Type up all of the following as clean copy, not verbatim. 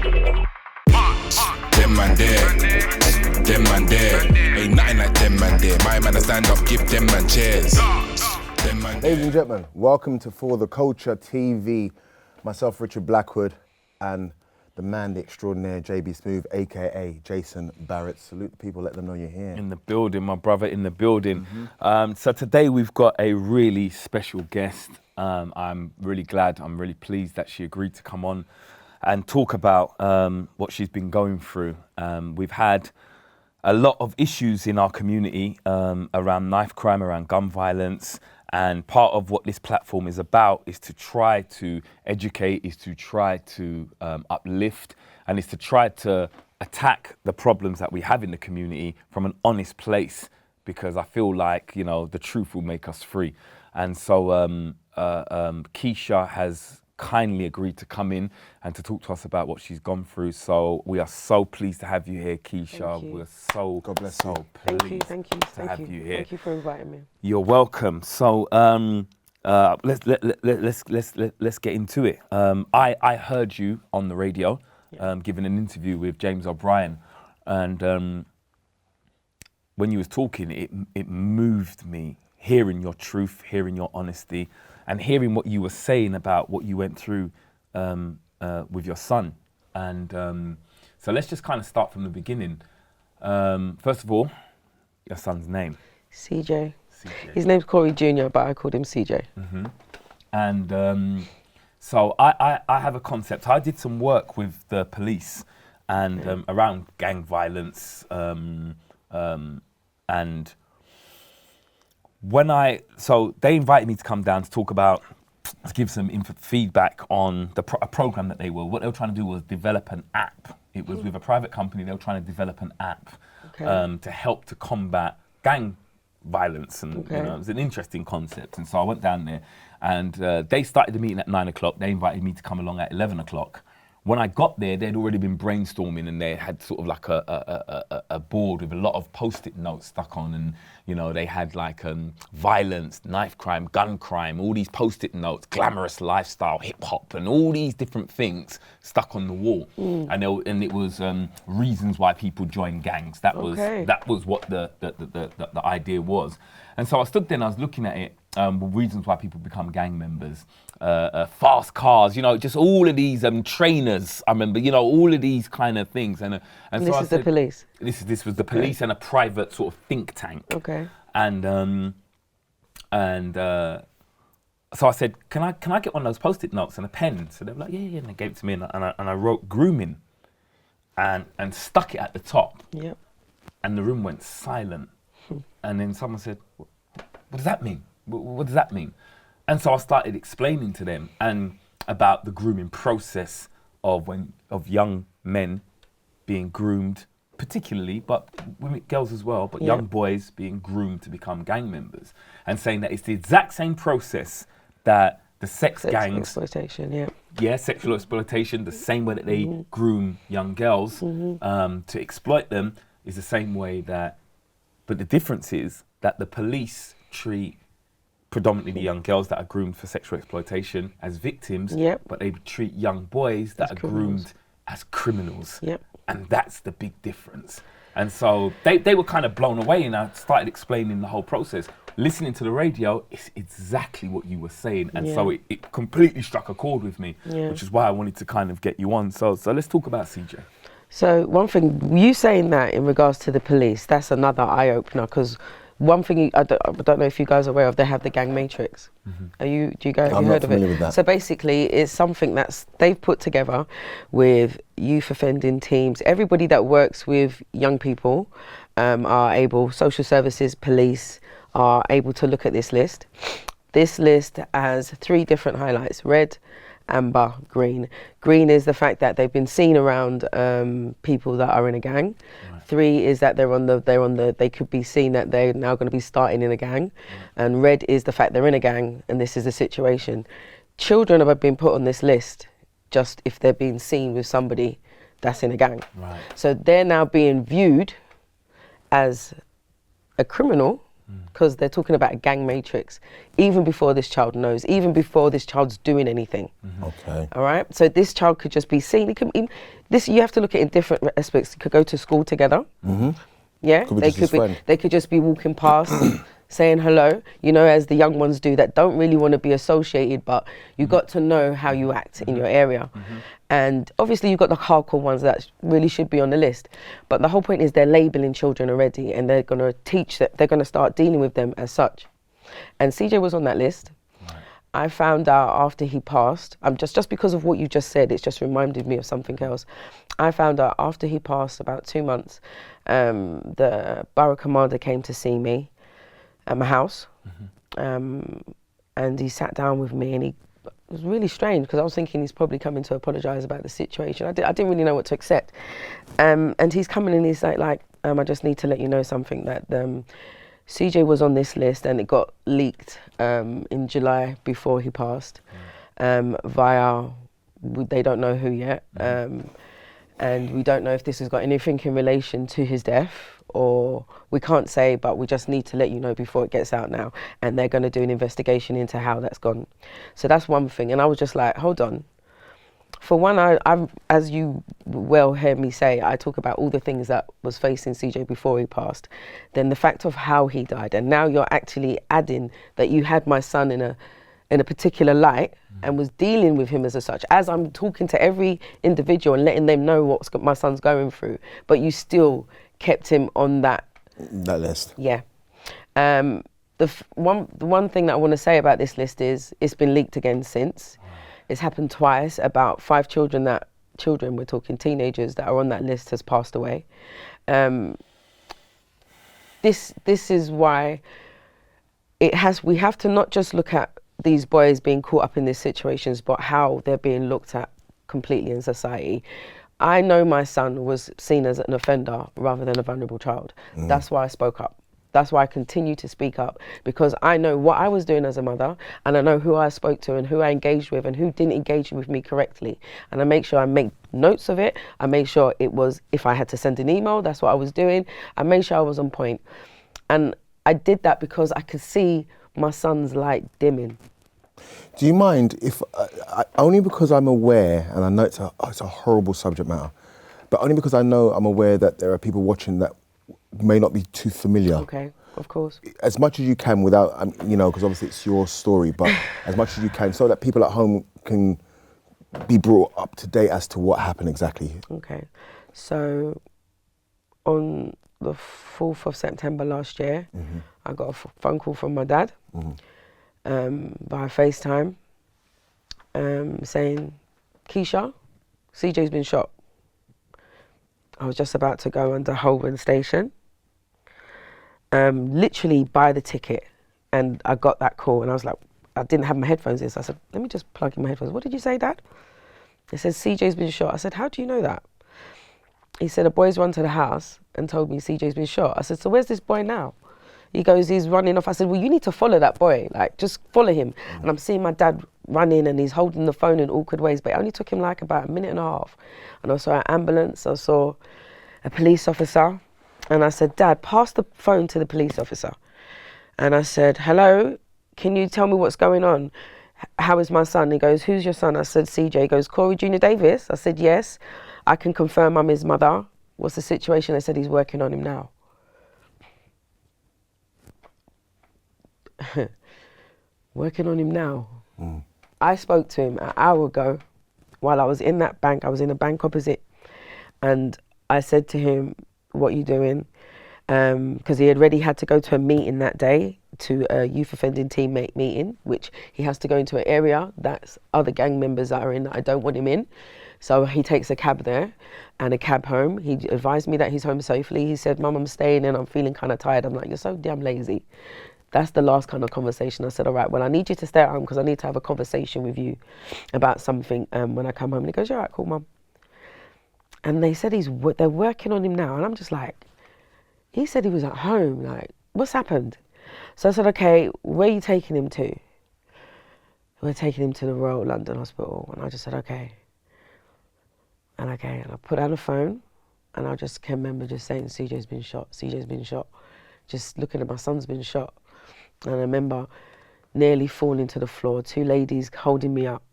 Them man there, ain't nothing like them man there. My man, I stand up, give them man chairs. Them man Ladies and gentlemen, welcome to For the Culture TV. Myself, Richard Blackwood, and the man, the extraordinaire, JB Smooth, aka Jason Barrett. Salute the people, let them know you're here. In the building, my brother, in the building. So today we've got a really special guest. I'm really glad, I'm really pleased that she agreed to come on and talk about what she's been going through. We've had a lot of issues in our community around knife crime, around gun violence, and part of what this platform is about is to try to educate, is to try to uplift, and is to try to attack the problems that we have in the community from an honest place, because I feel like, you know, the truth will make us free. And so Keisha has kindly agreed to come in and to talk to us about what she's gone through. So we are so pleased to have you here, Keisha. We're so, God bless so you. pleased Thank you to have you here. Thank you for inviting me. You're welcome. So let's get into it. I heard you on the radio giving an interview with James O'Brien, and when you was talking, it moved me, hearing your truth, hearing your honesty, and hearing what you were saying about what you went through with your son. And so let's just kind of start from the beginning. First of all, your son's name. CJ. His name's Corey Jr., but I called him CJ. And so I have a concept. I did some work with the police and around gang violence, and so they invited me to come down to talk about, to give some feedback on a program that what they were trying to do was develop an app. It was with a private company. They were trying to develop an app to help to combat gang violence, and you know, it was an interesting concept. And so I went down there, and they started the meeting at 9 o'clock. They invited me to come along at 11 o'clock. When I got there, they'd already been brainstorming, and they had sort of like a board with a lot of post-it notes stuck on, and you know, they had like violence, knife crime, gun crime, all these post-it notes, glamorous lifestyle, hip hop, and all these different things stuck on the wall. And it was reasons why people join gangs. That was what the idea was. And so I stood there and I was looking at it, reasons why people become gang members, fast cars, you know, just all of these trainers. I remember, you know, all of these kind of things. And so this is the police. This was the police and a private sort of think tank. And so I said, can I get one of those post-it notes and a pen? So they were like, yeah, and they gave it to me, and I wrote grooming, and stuck it at the top. Yep. And the room went silent. And then someone said, what does that mean? What does that mean? And so I started explaining to them and about the grooming process of young men being groomed, particularly, but women, girls as well, but young boys being groomed to become gang members, and saying that it's the exact same process that the sex gangs, exploitation, sexual exploitation, the same way that they groom young girls to exploit them, is the same way that. But the difference is that the police treat predominantly the young girls that are groomed for sexual exploitation as victims, but they treat young boys that are groomed as criminals. And that's the big difference. And so they were kind of blown away, and I started explaining the whole process. Listening to the radio, it's exactly what you were saying. And so it completely struck a chord with me, which is why I wanted to kind of get you on. So let's talk about CJ. So one thing, you saying that in regards to the police, that's another eye-opener, because one thing, I don't know if you guys are aware of, they have the gang matrix. Have you heard of it? With that. So basically, it's something they've put together with youth offending teams. Everybody that works with young people are able, social services, police, are able to look at this list. This list has 3 different highlights: red, amber, green. Green is the fact that they've been seen around people that are in a gang. 3 is that they could be seen that they're now going to be starting in a gang. And red is the fact they're in a gang and this is the situation. Children have been put on this list just if they're being seen with somebody that's in a gang. So they're now being viewed as a criminal because they're talking about a gang matrix, even before this child knows, even before this child's doing anything. Okay. All right. So this child could just be seen. It could, this you have to look at it in different aspects. They could go to school together. Yeah. Could be They just his could be. friend. They could just be walking past, saying hello. You know, as the young ones do, that don't really want to be associated, but you got to know how you act in your area. And obviously you've got the hardcore ones that really should be on the list. But the whole point is they're labeling children already, and they're going to teach that, they're going to start dealing with them as such. And CJ was on that list. I found out after he passed, just because of what you just said, it's just reminded me of something else. I found out after he passed, about 2 months, the borough commander came to see me at my house. And he sat down with me, and it was really strange because I was thinking he's probably coming to apologise about the situation. I didn't really know what to accept. And he's coming and he's like, I just need to let you know something, that CJ was on this list and it got leaked in July before he passed via, they don't know who yet. And we don't know if this has got anything in relation to his death, or we can't say, but we just need to let you know before it gets out now. And they're going to do an investigation into how that's gone. So that's one thing. And I was just like, hold on. For one, I'm, as you well heard me say, I talk about all the things that was facing CJ before he passed. Then the fact of how he died, and now you're actually adding that you had my son in a particular light and was dealing with him as such. As I'm talking to every individual and letting them know what my son's going through, but you still kept him on that list. Yeah. The one thing that I want to say about this list is it's been leaked again since. It's happened twice. About 5 children, we're talking teenagers, that are on that list has passed away. This is why we have to not just look at these boys being caught up in these situations, but how they're being looked at completely in society. I know my son was seen as an offender rather than a vulnerable child. That's why I spoke up. That's why I continue to speak up, because I know what I was doing as a mother, and I know who I spoke to and who I engaged with and who didn't engage with me correctly. And I make sure I make notes of it. I make sure it was, if I had to send an email, that's what I was doing. I made sure I was on point. And I did that because I could see my son's light dimming. Do you mind if, only because I'm aware, and I know it's a horrible subject matter, but only because I'm aware that there are people watching that may not be too familiar. Okay, of course. As much as you can without, because obviously it's your story, but as much as you can so that people at home can be brought up to date as to what happened exactly. Okay, so on the 4th of September last year, I got a phone call from my dad by FaceTime saying, Keisha, CJ's been shot. I was just about to go under Holborn Station, literally buy the ticket, and I got that call, and I was like, I didn't have my headphones in, so I said, let me just plug in my headphones. What did you say, Dad? He said, CJ's been shot. I said, how do you know that? He said, a boy's run to the house and told me CJ's been shot. I said, so where's this boy now? He goes, he's running off. I said, well, you need to follow that boy, like, just follow him. And I'm seeing my dad running, and he's holding the phone in awkward ways, but it only took him like about 1.5 minutes. And I saw an ambulance, I saw a police officer, and I said, Dad, pass the phone to the police officer. And I said, hello, can you tell me what's going on? How is my son? He goes, who's your son? I said, CJ. He goes, Corey Jr. Davis? I said, yes. I can confirm I'm his mother. What's the situation? They said he's working on him now. Working on him now. I spoke to him an hour ago while I was in that bank. I was in a bank opposite, and I said to him, what are you doing? Because he had already had to go to a meeting that day, to a youth offending teammate meeting, which he has to go into an area that's other gang members that are in that I don't want him in. So he takes a cab there and a cab home. He advised me that he's home safely. He said, Mum, I'm staying and I'm feeling kind of tired. I'm like, you're so damn lazy. That's the last kind of conversation. I said, all right, well, I need you to stay at home because I need to have a conversation with you about something when I come home. And he goes, all right, cool, Mum. And they said they're working on him now. And I'm just like, he said he was at home. Like, what's happened? So I said, okay, where are you taking him to? We're taking him to the Royal London Hospital. And I just said, okay. And I put down the phone, and I just can remember just saying, CJ's been shot, CJ's been shot. just looking at my son's been shot. And I remember nearly falling to the floor, 2 ladies holding me up.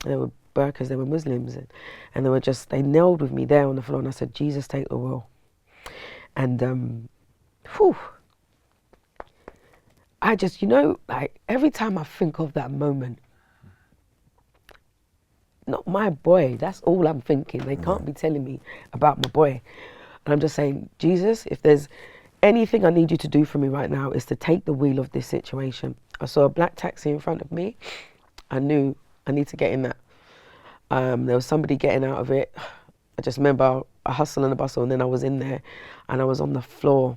They were burqas, they were Muslims, and they knelt with me there on the floor, and I said, Jesus, take the wheel. And I just, like every time I think of that moment, not my boy, that's all I'm thinking. They can't be telling me about my boy. And I'm just saying, Jesus, if there's anything I need you to do for me right now, is to take the wheel of this situation. I saw a black taxi in front of me. I knew I need to get in that. There was somebody getting out of it. I just remember a hustle and a bustle, and then I was in there and I was on the floor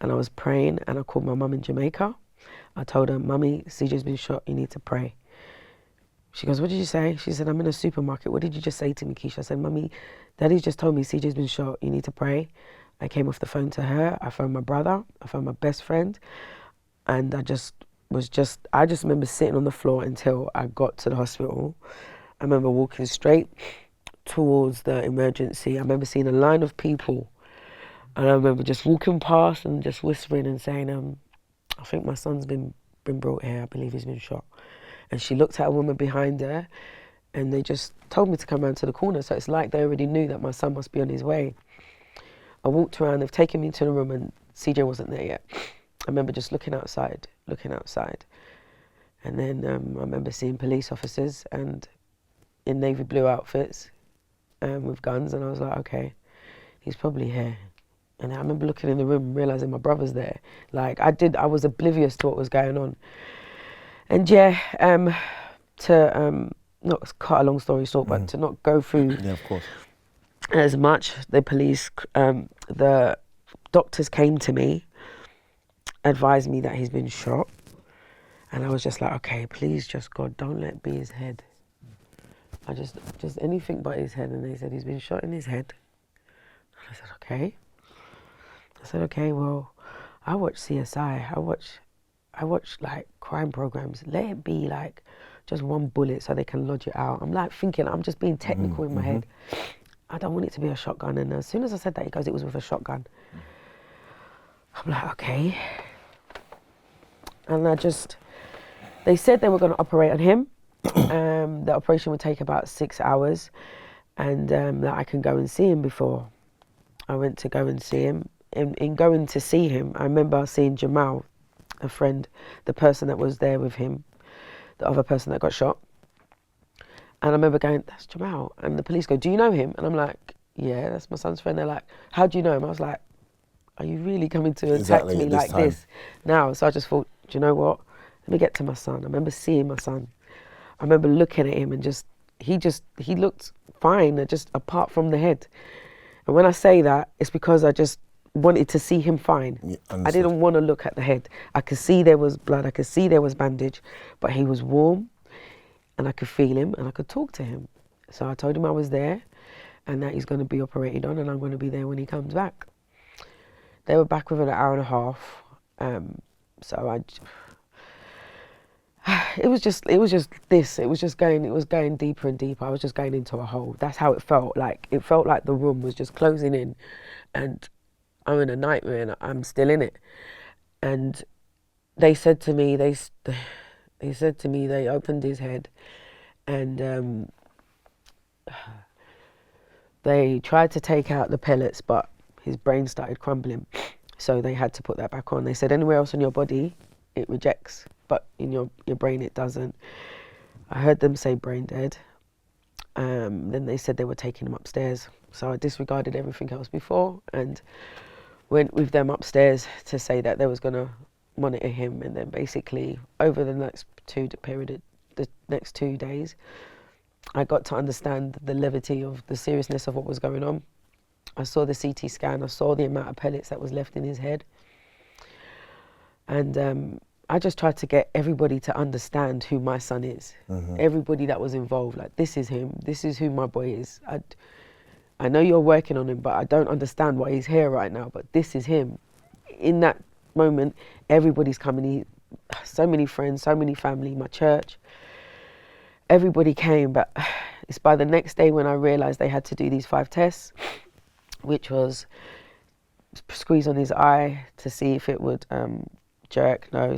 and I was praying, and I called my mum in Jamaica. I told her, Mummy, CJ's been shot, you need to pray. She goes, what did you say? She said, I'm in a supermarket. What did you just say to me, Keisha? I said, Mummy, Daddy's just told me CJ's been shot, you need to pray. I came off the phone to her. I phoned my brother. I phoned my best friend. And I just remember sitting on the floor until I got to the hospital. I remember walking straight towards the emergency. I remember seeing a line of people. And I remember just walking past and just whispering and saying, I think my son's been brought here. I believe he's been shot. And she looked at a woman behind her, and they just told me to come around to the corner. So it's like they already knew that my son must be on his way. I walked around, they've taken me to the room, and CJ wasn't there yet. I remember just looking outside. And then I remember seeing police officers and in navy blue outfits with guns, and I was like, okay, he's probably here. And I remember looking in the room and realising my brother's there. Like I was oblivious to what was going on. And to not cut a long story short, but to not go through as much, the police, the doctors came to me, advised me that he's been shot. And I was just like, okay, please, just God, don't let it be his head. I just anything but his head. And they said, he's been shot in his head. And I said, okay. I said, okay, well, I watch CSI. I watch like crime programs. Let it be like just one bullet so they can lodge it out. I'm like thinking, I'm just being technical in my head. I don't want it to be a shotgun. And as soon as I said that, he goes, it was with a shotgun. I'm like, okay. And they said they were going to operate on him. The operation would take about 6 hours, and that I can go and see him before. I went to go and see him. In going to see him, I remember seeing Jamal, a friend, the person that was there with him, the other person that got shot. And I remember going, that's Jamal. And the police go, do you know him? And I'm like, yeah, that's my son's friend. They're like, how do you know him? I was like, are you really coming to attack me like this now? So I just thought, do you know what? Let me get to my son. I remember seeing my son. I remember looking at him and he looked fine, just apart from the head. And when I say that, it's because I just wanted to see him fine. Yeah, I didn't want to look at the head. I could see there was blood, I could see there was bandage, but he was warm and I could feel him and I could talk to him. So I told him I was there and that he's going to be operated on and I'm going to be there when he comes back. They were back within an hour and a half. It was going deeper and deeper. I was just going into a hole. That's how it felt. Like it felt like the room was just closing in and I'm in a nightmare and I'm still in it. And they said to me, they opened his head and they tried to take out the pellets, but his brain started crumbling. So they had to put that back on. They said anywhere else in your body, it rejects, but in your brain it doesn't. I heard them say brain dead. Then they said they were taking him upstairs. So I disregarded everything else before and went with them upstairs to say that they was going to monitor him. And then basically over the next 2 days, I got to understand the levity of the seriousness of what was going on. I saw the CT scan, I saw the amount of pellets that was left in his head. And I just tried to get everybody to understand who my son is. Everybody that was involved, like this is him, this is who my boy is. I know you're working on him, but I don't understand why he's here right now, but this is him. In that moment, everybody's coming, so many friends, so many family, my church, everybody came, but it's by the next day when I realised they had to do these 5 tests, which was squeeze on his eye to see if it would jerk, no,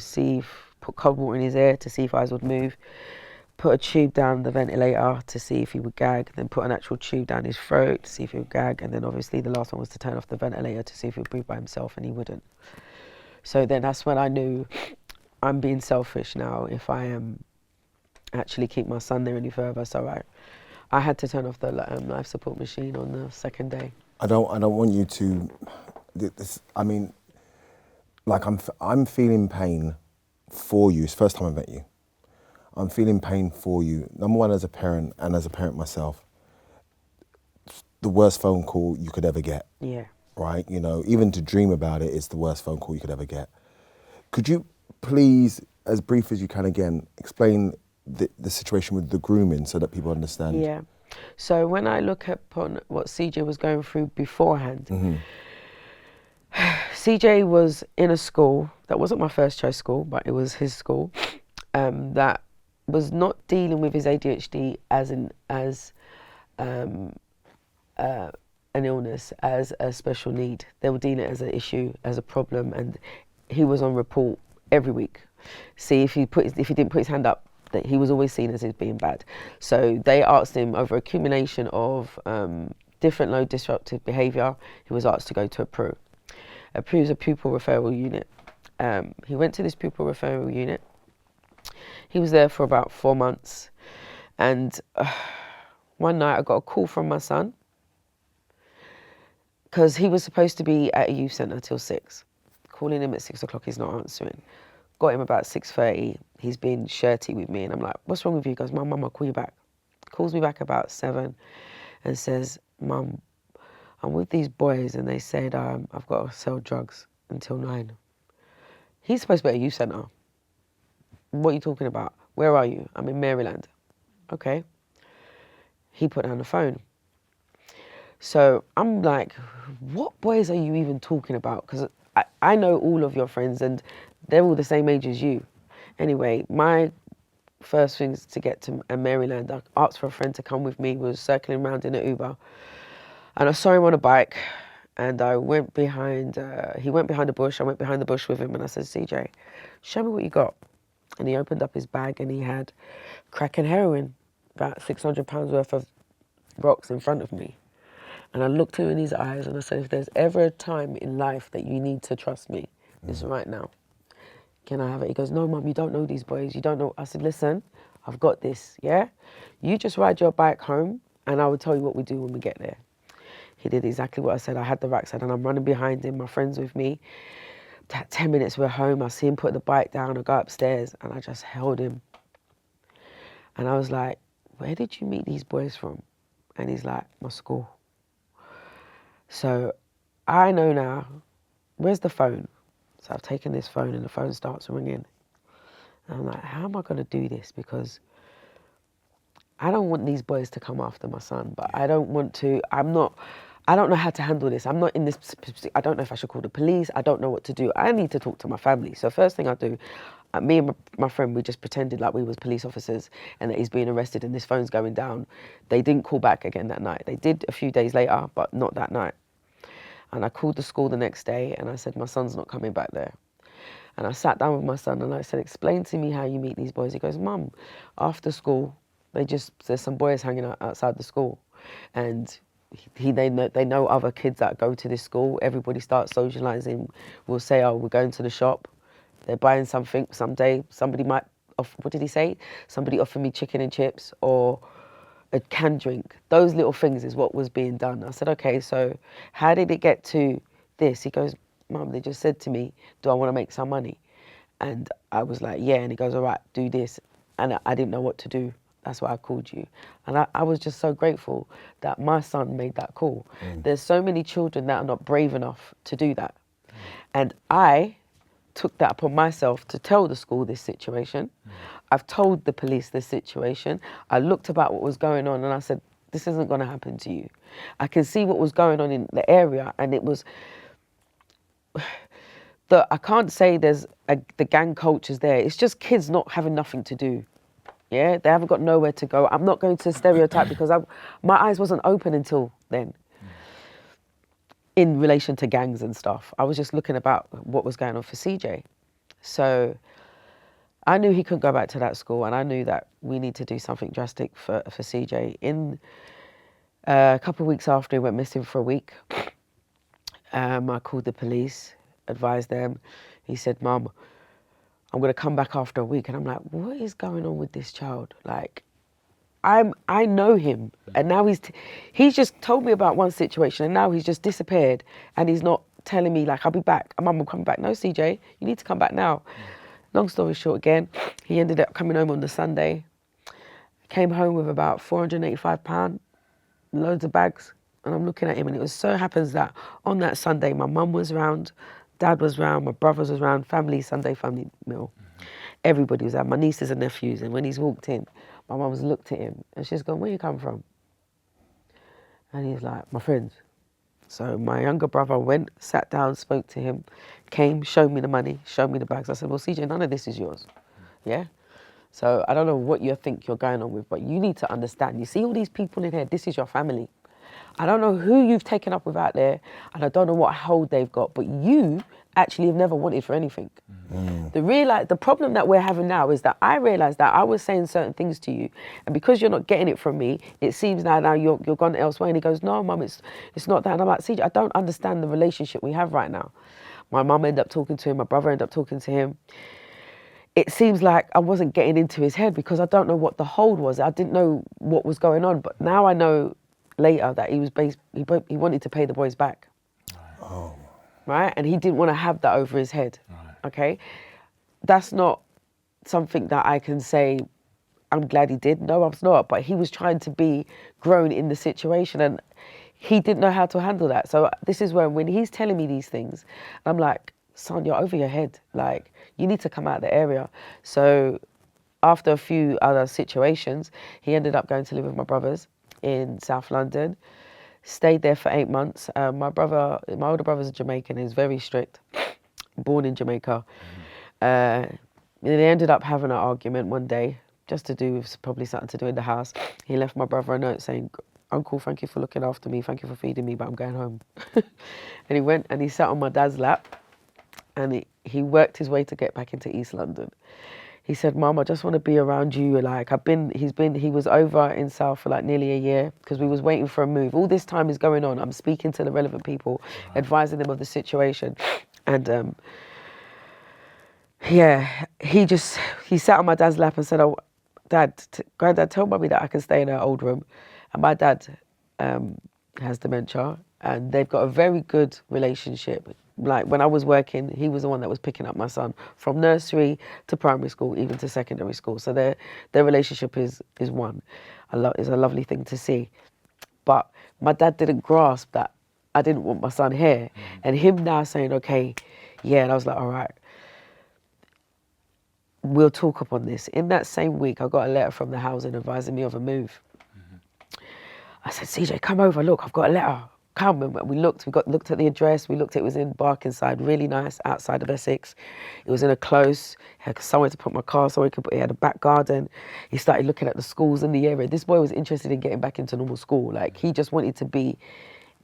put cold water in his ear to see if eyes would move, put a tube down the ventilator to see if he would gag, then put an actual tube down his throat to see if he would gag, and then obviously the last one was to turn off the ventilator to see if he would breathe by himself, and he wouldn't. So then that's when I knew I'm being selfish now if I am actually keep my son there any further. So I had to turn off the life support machine on the second day. I don't want you to. I mean, like I'm feeling pain for you. It's the first time I met you. I'm feeling pain for you. Number one, as a parent, and as a parent myself, the worst phone call you could ever get. Yeah. Right? You know, even to dream about it is the worst phone call you could ever get. Could you please, as brief as you can again, explain the situation with the grooming so that people understand? Yeah. So when I look upon what CJ was going through beforehand, CJ was in a school that wasn't my first choice school, but it was his school, that was not dealing with his ADHD as an illness, as a special need. They were dealing it as an issue, as a problem, and he was on report every week. See if he didn't put his hand up, that he was always seen as being bad. So they asked him over accumulation of different low disruptive behaviour. He was asked to go to a PRU. A PRU is a pupil referral unit. He went to this pupil referral unit. He was there for about 4 months, and one night I got a call from my son because he was supposed to be at a youth centre till 6. Calling him at 6 o'clock, he's not answering. Got him about 6:30. He's been shirty with me, and I'm like, "What's wrong with you?" He goes, "Mum, I'll call you back." Calls me back about 7, and says, "Mum, I'm with these boys, and they said I've got to sell drugs until 9. He's supposed to be at a youth centre. What are you talking about? Where are you? I'm in Maryland. Okay. He put down the phone. So I'm like, what boys are you even talking about? Because I know all of your friends and they're all the same age as you. Anyway, my first things to get to Maryland, I asked for a friend to come with me, was circling around in an Uber. And I saw him on a bike, and I went behind, he went behind a bush, I went behind the bush with him, and I said, "CJ, show me what you got." And he opened up his bag and he had crack and heroin, about £600 worth of rocks in front of me. And I looked him in his eyes and I said, "If there's ever a time in life that you need to trust me, it's right now. Can I have it?" He goes, "No, Mum, you don't know these boys. You don't know." I said, "Listen, I've got this, yeah? You just ride your bike home and I will tell you what we do when we get there." He did exactly what I said. I had the rucksack and I'm running behind him, my friend's with me. 10 minutes we're home, I see him put the bike down, I go upstairs and I just held him. And I was like, "Where did you meet these boys from?" And he's like, "My school." So I know now, where's the phone? So I've taken this phone and the phone starts ringing. And I'm like, how am I going to do this? Because I don't want these boys to come after my son, but I don't want to, I don't know how to handle this. I'm not in this, I don't know if I should call the police. I don't know what to do. I need to talk to my family. So first thing I do, me and my friend, we just pretended like we was police officers and that he's being arrested and this phone's going down. They didn't call back again that night. They did a few days later, but not that night. And I called the school the next day and I said, "My son's not coming back there." And I sat down with my son and I said, "Explain to me how you meet these boys." He goes, "Mum, after school, there's some boys hanging out outside the school. And they know other kids that go to this school. Everybody starts socialising. We'll say, oh, we're going to the shop. They're buying something. Someday somebody might, what did he say? Somebody offered me chicken and chips or a canned drink. Those little things is what was being done." I said, "Okay, so how did it get to this?" He goes, "Mum, they just said to me, do I want to make some money?" And I was like, "Yeah." And he goes, "All right, do this." And I didn't know what to do. That's why I called you. And I was just so grateful that my son made that call. There's so many children that are not brave enough to do that. And I took that upon myself to tell the school this situation. I've told the police this situation. I looked about what was going on and I said, this isn't going to happen to you. I can see what was going on in the area and it was, I can't say there's the gang culture's there. It's just kids not having nothing to do. Yeah, they haven't got nowhere to go. I'm not going to stereotype because my eyes wasn't open until then. in relation to gangs and stuff. I was just looking about what was going on for CJ. So I knew he couldn't go back to that school, and I knew that we need to do something drastic for CJ. In a couple of weeks after he went missing for a week, I called the police, advised them. He said, "Mum, I'm going to come back after a week." And I'm like, what is going on with this child? Like, I know him, and now he's just told me about one situation, and now he's just disappeared, and he's not telling me, like, I'll be back. Mum, I'm coming back. No, CJ, you need to come back now. Long story short again, he ended up coming home on the Sunday, came home with about £485, loads of bags, and I'm looking at him, and it was so happens that on that Sunday, my mum was around, Dad was around, my brothers was around, Sunday family meal. Everybody was there, my nieces and nephews, and when he's walked in, my mum's looked at him, and she's gone, "Where you come from?" And he's like, "My friends." So my younger brother went, sat down, spoke to him, came, showed me the money, showed me the bags. I said, "Well, CJ, none of this is yours, yeah? So I don't know what you think you're going on with, but you need to understand. You see all these people in here, this is your family. I don't know who you've taken up with out there, and I don't know what hold they've got, but you actually have never wanted for anything." The problem that we're having now is that I realised that I was saying certain things to you, and because you're not getting it from me, it seems now you're gone elsewhere. And he goes, "No, Mum, it's not that." And I'm like, "CJ, I don't understand the relationship we have right now." My mum ended up talking to him, my brother ended up talking to him. It seems like I wasn't getting into his head because I don't know what the hold was. I didn't know what was going on, but now I know later that he wanted to pay the boys back. Oh. Right? And he didn't want to have that over his head. Right. Okay? That's not something that I can say, I'm glad he did. No, I'm not. But he was trying to be grown in the situation, and he didn't know how to handle that. So this is when he's telling me these things, I'm like, "Son, you're over your head. Like, you need to come out of the area." So after a few other situations, he ended up going to live with my brothers in South London. Stayed there for 8 months. My older brother's a Jamaican. He's very strict, born in Jamaica. They ended up having an argument one day, just to do with probably something to do in the house. He left my brother a note saying, "Uncle, thank you for looking after me, thank you for feeding me, but I'm going home." And he went and he sat on my dad's lap, and he worked his way to get back into East London. He said, "Mum, I just want to be around you. Like, he was over in South for like nearly a year because we was waiting for a move. All this time is going on. I'm speaking to the relevant people, advising them of the situation." And he sat on my dad's lap and said, "Oh, Granddad, tell Mummy that I can stay in her old room." And my dad has dementia, and they've got a very good relationship. Like, when I was working, he was the one that was picking up my son from nursery to primary school, even to secondary school. So their relationship is one. It's a lovely thing to see. But my dad didn't grasp that I didn't want my son here. And him now saying, "Okay, yeah," and I was like, "All right, we'll talk upon this." In that same week, I got a letter from the housing advising me of a move. I said, "CJ, come over, look, I've got a letter. Come." And we looked at the address. It was in Barkingside, really nice, outside of Essex. It was in a close, had somewhere to put my car, he had a back garden. He started looking at the schools in the area. This boy was interested in getting back into normal school. Like, he just wanted to be,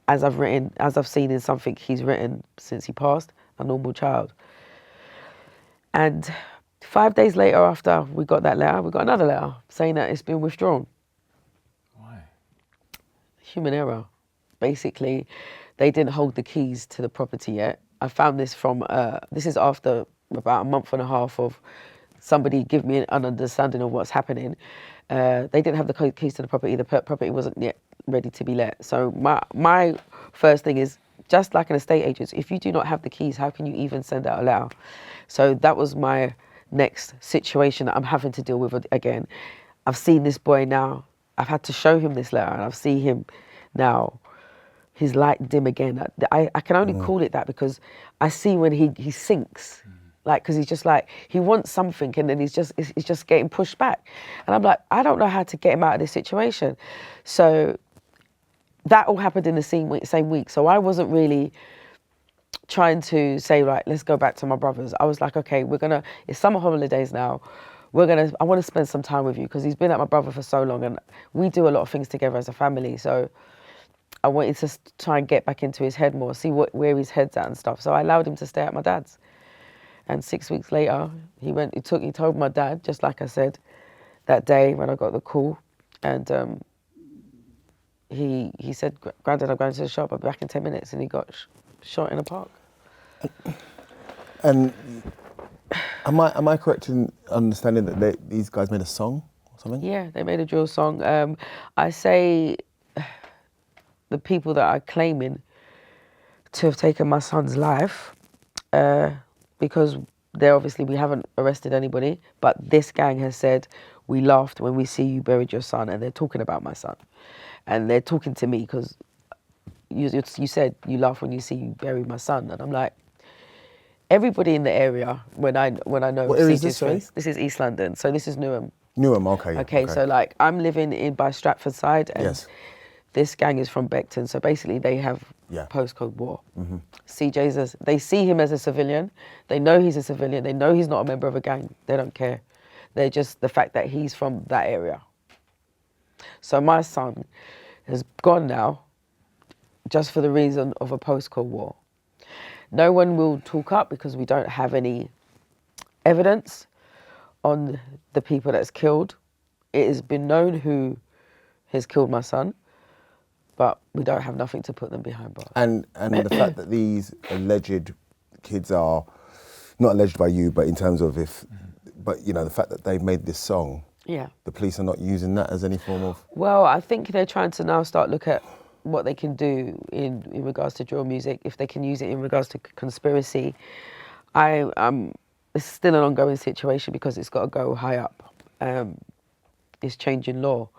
as I've seen in something he's written since he passed, a normal child. And 5 days later, after we got that letter, we got another letter saying that it's been withdrawn. Why? Human error. Basically, they didn't hold the keys to the property yet. I found this from, this is after about a month and a half of somebody give me an understanding of what's happening. They didn't have the keys to the property. The property wasn't yet ready to be let. So my first thing is, just like an estate agent, if you do not have the keys, how can you even send out a letter? So that was my next situation that I'm having to deal with again. I've seen this boy now. I've had to show him this letter, and I've seen him now. His light dim again. I can only call it that because I see when he sinks, like, because he's just like, he wants something and then he's just getting pushed back. And I'm like, I don't know how to get him out of this situation. So that all happened in the same week. So I wasn't really trying to say, right, let's go back to my brothers. I was like, okay, it's summer holidays now. I want to spend some time with you because he's been at my brother for so long and we do a lot of things together as a family. So I wanted to try and get back into his head more, see where his head's at and stuff. So I allowed him to stay at my dad's. And 6 weeks later, he told my dad, just like I said, that day when I got the call. And he said, "Granddad, I'm going to the shop, I'll be back in 10 minutes." And he got shot in a park. And am I correct in understanding that these guys made a song or something? Yeah, they made a drill song. I say the people that are claiming to have taken my son's life, because we haven't arrested anybody, but this gang has said, "We laughed when we see you buried your son," and they're talking about my son. And they're talking to me because you said you laugh when you see you bury my son. And I'm like, everybody in the area, when I know What area is this, sorry? this is East London, so this is Newham. Newham, okay. Okay, so like I'm living in by Stratford side, and Yes. this gang is from Beckton. So basically they have postcode war. Mm-hmm. CJ's, they see him as a civilian. They know he's a civilian. They know he's not a member of a gang. They don't care. They're just the fact that he's from that area. So my son has gone now just for the reason of a postcode war. No one will talk up because we don't have any evidence on the people that's killed. It has been known who has killed my son, but we don't have nothing to put them behind bars. And the fact that these alleged kids are, not alleged by you, but in terms of but you know, the fact that they've made this song, Yeah. the police are not using that as any form of... Well, I think they're trying to now start look at what they can do in regards to drill music, if they can use it in regards to conspiracy. It's still an ongoing situation because it's got to go high up. It's changing law.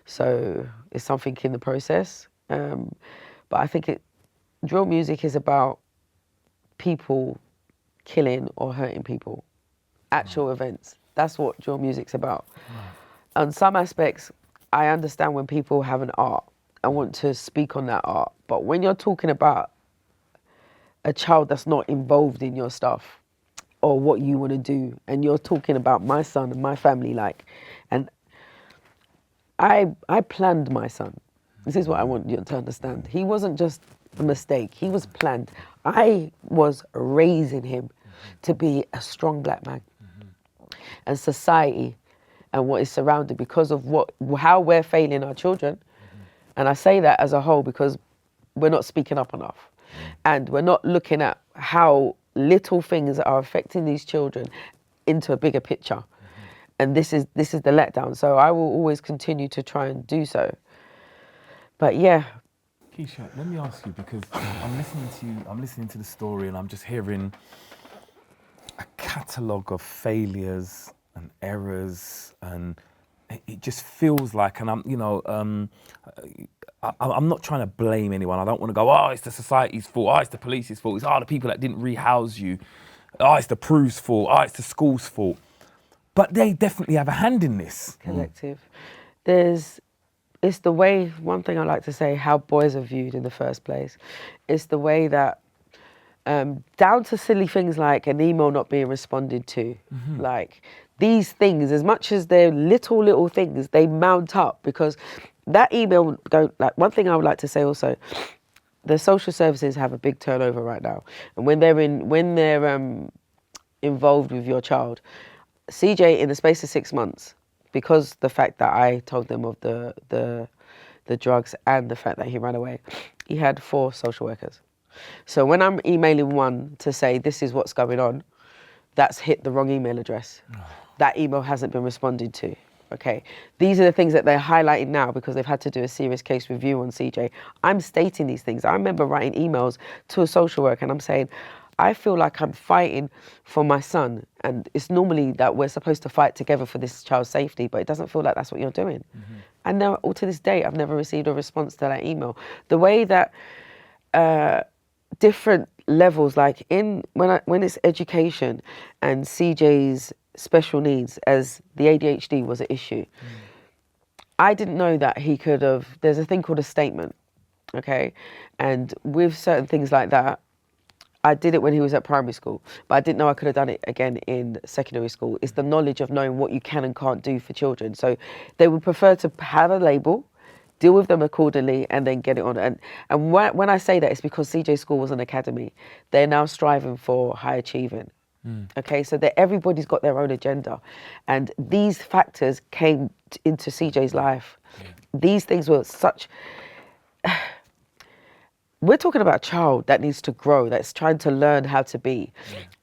So it's something in the process. But I think drill music is about people killing or hurting people. Actual events. That's what drill music's about. On some aspects, I understand when people have an art and want to speak on that art. But when you're talking about a child that's not involved in your stuff or what you want to do, and you're talking about my son and my family, and I planned my son. This is what I want you to understand. He wasn't just a mistake. He was planned. I was raising him to be a strong black man. And society and what is surrounded because of how we're failing our children. And I say that as a whole because we're not speaking up enough. And we're not looking at how little things are affecting these children into a bigger picture. And this is the letdown. So I will always continue to try and do so. But yeah. Keisha, let me ask you, because I'm listening to the story and I'm just hearing a catalogue of failures and errors, and it just feels like, and I'm not trying to blame anyone. I don't want to go, oh, it's the society's fault, oh, it's the police's fault, it's the people that didn't rehouse you, oh, it's the Prew's fault, oh, it's the school's fault. But they definitely have a hand in this. Collective. It's the way, one thing I like to say, how boys are viewed in the first place. It's the way that, down to silly things like an email not being responded to. Like these things, as much as they're little things, they mount up because that email one thing I would like to say also, the social services have a big turnover right now. And when they're involved with your child, CJ, in the space of 6 months, because the fact that I told them of the drugs and the fact that he ran away, he had 4 social workers. So when I'm emailing one to say this is what's going on, that's hit the wrong email address. That email hasn't been responded to. Okay, these are the things that they're highlighting now because they've had to do a serious case review on CJ. I'm stating these things. I remember writing emails to a social worker and I'm saying, I feel like I'm fighting for my son, and it's normally that we're supposed to fight together for this child's safety, but it doesn't feel like that's what you're doing. And now, to this day, I've never received a response to that email. The way that different levels, like when it's education and CJ's special needs, as the ADHD was an issue, I didn't know that he could have, there's a thing called a statement, okay? And with certain things like that, I did it when he was at primary school, but I didn't know I could have done it again in secondary school. It's the knowledge of knowing what you can and can't do for children. So they would prefer to have a label, deal with them accordingly, and then get it on. And when I say that, it's because CJ School was an academy. They're now striving for high achieving. Okay, so that everybody's got their own agenda, and these factors came into CJ's life. These things were such. We're talking about a child that needs to grow, that's trying to learn how to be.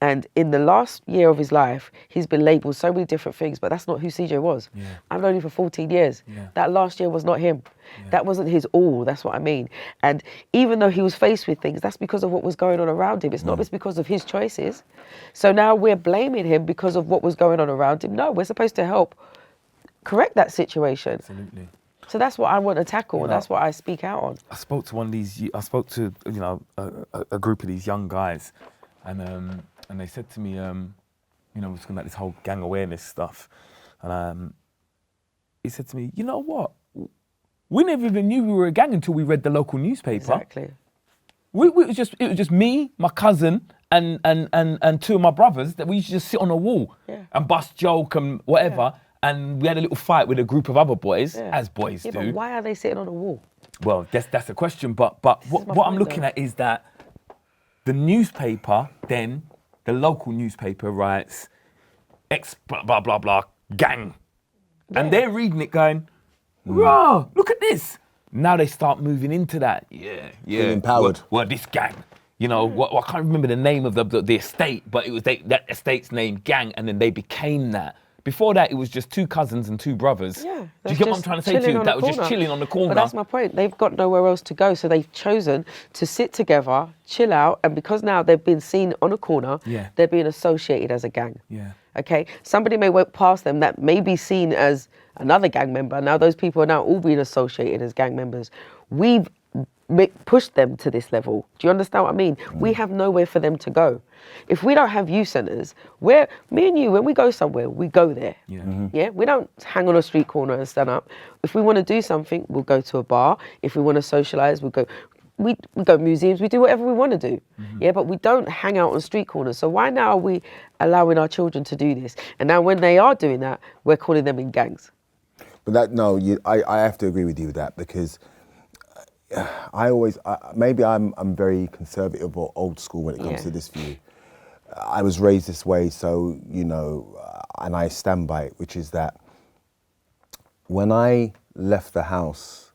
And in the last year of his life, he's been labelled so many different things, but that's not who CJ was. I've known him for 14 years. That last year was not him. That wasn't his all, that's what I mean. And even though he was faced with things, that's because of what was going on around him. It's not just because of his choices. So now we're blaming him because of what was going on around him. No, we're supposed to help correct that situation. Absolutely. So that's what I want to tackle, and that's what I speak out on. I spoke to a group of these young guys, and they said to me, we're talking about this whole gang awareness stuff, and he said to me, you know what? We never even knew we were a gang until we read the local newspaper. Exactly. It was just me, my cousin, and two of my brothers that we used to just sit on a wall and bust joke and whatever. Yeah. And we had a little fight with a group of other boys, as boys do. But why are they sitting on a wall? Well, that's a question. But what I'm looking at is that the newspaper, then, the local newspaper writes, X blah, blah, blah, blah, gang. Yeah. And they're reading it going, whoa, look at this. Now they start moving into that. Yeah. Being empowered. Well, this gang. I can't remember the name of the estate, but it was that estate's name, gang, and then they became that. Before that, it was just two cousins and two brothers. Yeah, do you get what I'm trying to say to you? That was just chilling on the corner. But that's my point. They've got nowhere else to go, so they've chosen to sit together, chill out, and because now they've been seen on a corner, they're being associated as a gang. Yeah. Okay? Somebody may walk past them that may be seen as another gang member. Now those people are now all being associated as gang members. We've pushed them to this level. Do you understand what I mean? We have nowhere for them to go. If we don't have youth centres, me and you, when we go somewhere, we go there. Yeah. We don't hang on a street corner and stand up. If we want to do something, we'll go to a bar. If we want to socialise, we go museums. We do whatever we want to do. Yeah, but we don't hang out on street corners. So why now are we allowing our children to do this? And now when they are doing that, we're calling them in gangs. But I have to agree with you with that, because maybe I'm very conservative or old school when it comes to this view. I was raised this way, so, and I stand by it, which is that when I left the house,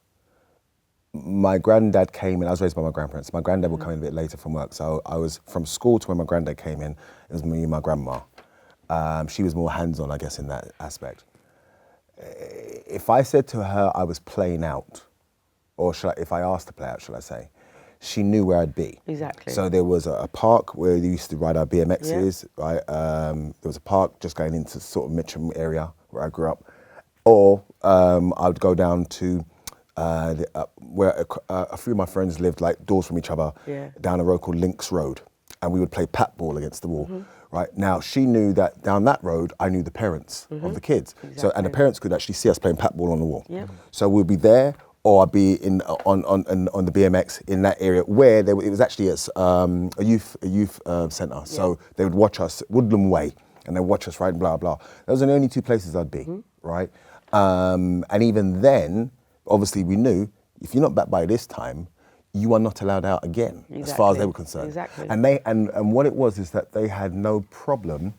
my granddad came in. I was raised by my grandparents. My granddad would come in a bit later from work, so I was from school to when my granddad came in. It was me and my grandma. She was more hands-on, I guess, in that aspect. If I said to her I was playing out, or if I asked to play out, shall I say, she knew where I'd be. Exactly. So there was a park where we used to ride our BMXs, right? There was a park just going into sort of Mitcham area where I grew up. Or I would go down to where a few of my friends lived, like doors from each other, down a road called Links Road. And we would play pat ball against the wall. Right? Now, she knew that down that road, I knew the parents of the kids. Exactly. So, and the parents could actually see us playing pat ball on the wall. So we'd be there, or I'd be on the BMX in that area where it was actually a youth centre. So they would watch us, Woodland Way, and they'd watch us, right, blah, blah. Those are the only two places I'd be, right? And even then, obviously we knew, if you're not back by this time, you are not allowed out again, as far as they were concerned. Exactly. And what it was is that they had no problem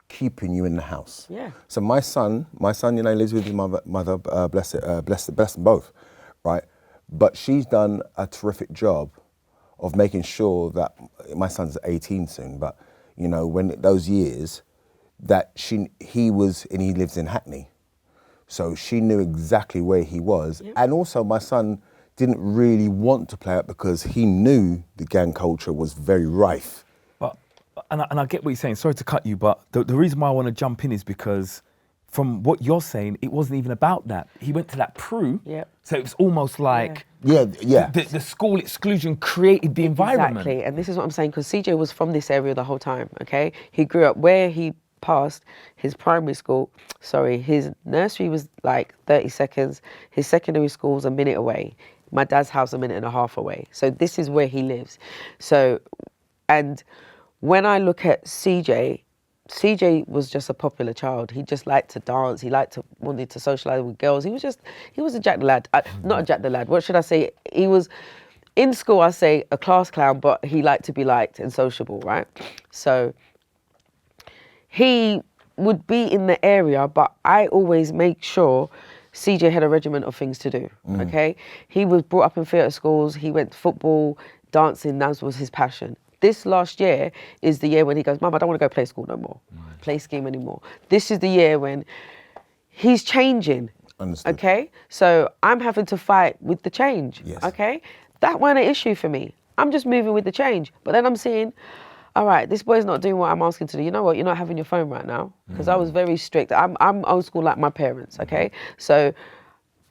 keeping you in the house. Yeah. So my son, lives with his mother, bless them both, right? But she's done a terrific job of making sure that my son's 18 soon, but when those years that he lives in Hackney, so she knew exactly where he was, and also my son didn't really want to play it because he knew the gang culture was very rife. And I get what you're saying, sorry to cut you, but the reason why I want to jump in is because from what you're saying, it wasn't even about that. He went to that Peru, so it was almost like the school exclusion created the environment. Exactly, and this is what I'm saying, because CJ was from this area the whole time, okay? He grew up where he passed his primary school, his nursery was like 30 seconds, his secondary school's a minute away, my dad's house a minute and a half away. So this is where he lives. So, and when I look at CJ, CJ was just a popular child. He just liked to dance. He wanted to socialise with girls. He was a Jack the Lad. Not a Jack the Lad. What should I say? He was, in school, I say a class clown, but he liked to be liked and sociable, right? So he would be in the area, but I always make sure CJ had a regiment of things to do, okay? He was brought up in theatre schools. He went to football, dancing, that was his passion. This last year is the year when he goes, Mum, I don't want to go play school no more, play scheme anymore. This is the year when he's changing, Understood. okay? So I'm having to fight with the change, Yes. okay? That wasn't an issue for me. I'm just moving with the change. But then I'm seeing, all right, this boy's not doing what I'm asking to do. You know what? You're not having your phone right now. Because I was very strict. I'm old school like my parents, okay? So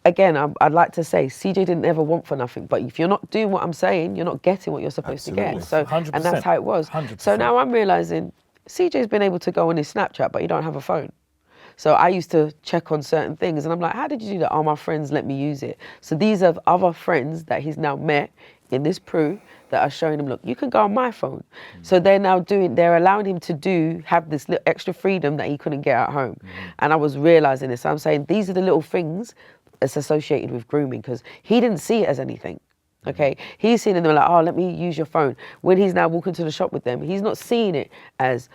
again, I'd like to say, CJ didn't ever want for nothing, but if you're not doing what I'm saying, you're not getting what you're supposed to get. So, 100%. and that's how it was. 100%. So now I'm realizing CJ's been able to go on his Snapchat, but he don't have a phone. So I used to check on certain things, and I'm like, how did you do that? Oh, my friends let me use it. So these are other friends that he's now met in this crew that are showing him, look, you can go on my phone. So they're now they're allowing him to have this little extra freedom that he couldn't get at home. And I was realizing this. I'm saying these are the little things that's associated with grooming, because he didn't see it as anything. Okay, he's seeing them like, oh, let me use your phone. When he's now walking to the shop with them, he's not seeing it as,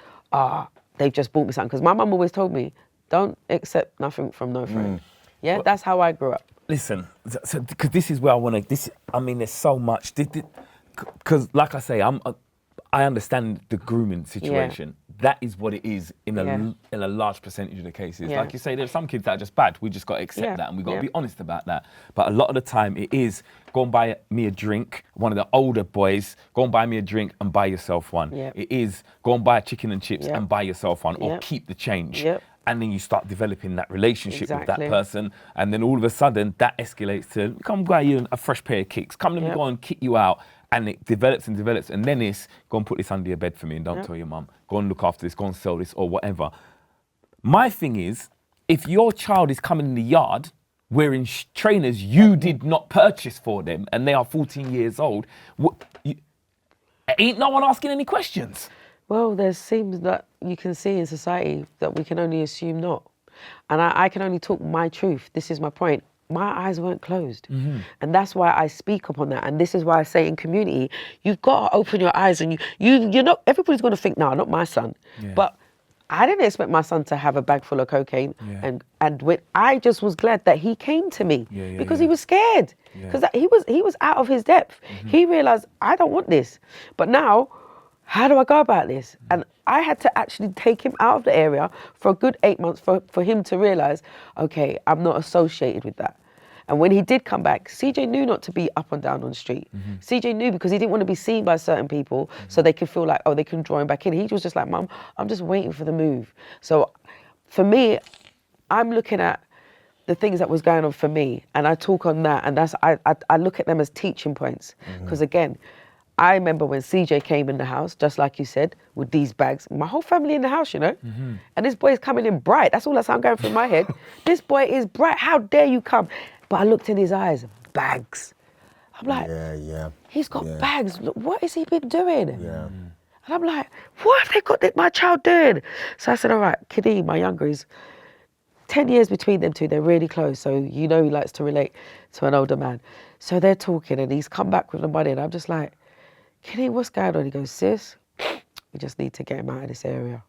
they've just bought me something. Because my mum always told me, don't accept nothing from no friend. Yeah, that's how I grew up. Listen, so because this is where I want to. I mean, there's so much. Because, like I say, I understand the grooming situation. That is what it is in a large percentage of the cases. Yeah. Like you say, there's some kids that are just bad. We just got to accept that, and we got to be honest about that. But a lot of the time, it is go and buy me a drink. One of the older boys, go and buy me a drink and buy yourself one. Yep. It is go and buy a chicken and chips and buy yourself one, or keep the change. Yep. And then you start developing that relationship with that Exactly. person, and then all of a sudden that escalates to come buy you a fresh pair of kicks. Come, let me go and kick you out, and it develops and develops, and then it's go and put this under your bed for me and don't tell your mum. Go and look after this. Go and sell this or whatever. My thing is, if your child is coming in the yard wearing trainers you did not purchase for them, and they are 14 years old, ain't no one asking any questions. Well, there seems that you can see in society that we can only assume not. And I can only talk my truth. This is my point. My eyes weren't closed. And that's why I speak upon that. And this is why I say in community, you've got to open your eyes, and you're not, everybody's going to think, no, not my son. But I didn't expect my son to have a bag full of cocaine. And when I just was glad that he came to me because he was scared. Because he was out of his depth. He realized, I don't want this. But now, how do I go about this? And I had to actually take him out of the area for a good 8 months for him to realize, okay, I'm not associated with that. And when he did come back, CJ knew not to be up and down on the street. CJ knew, because he didn't want to be seen by certain people so they could feel like, oh, they can draw him back in. He was just like, Mum, I'm just waiting for the move. So for me, I'm looking at the things that was going on for me, and I talk on that, and that's I look at them as teaching points. Because again, I remember when CJ came in the house, just like you said, with these bags, my whole family in the house, you know? And this boy is coming in bright. That's all that's going through my head. This boy is bright. How dare you come? But I looked in his eyes, bags. I'm like, he's got bags. Look, what has he been doing? And I'm like, what have they got my child doing? So I said, all right, Kiddy, my younger, is 10 years between them two. They're really close. So you know he likes to relate to an older man. So they're talking, and he's come back with the money, and I'm just like, Kenny, what's going on? He goes, sis, we just need to get him out of this area.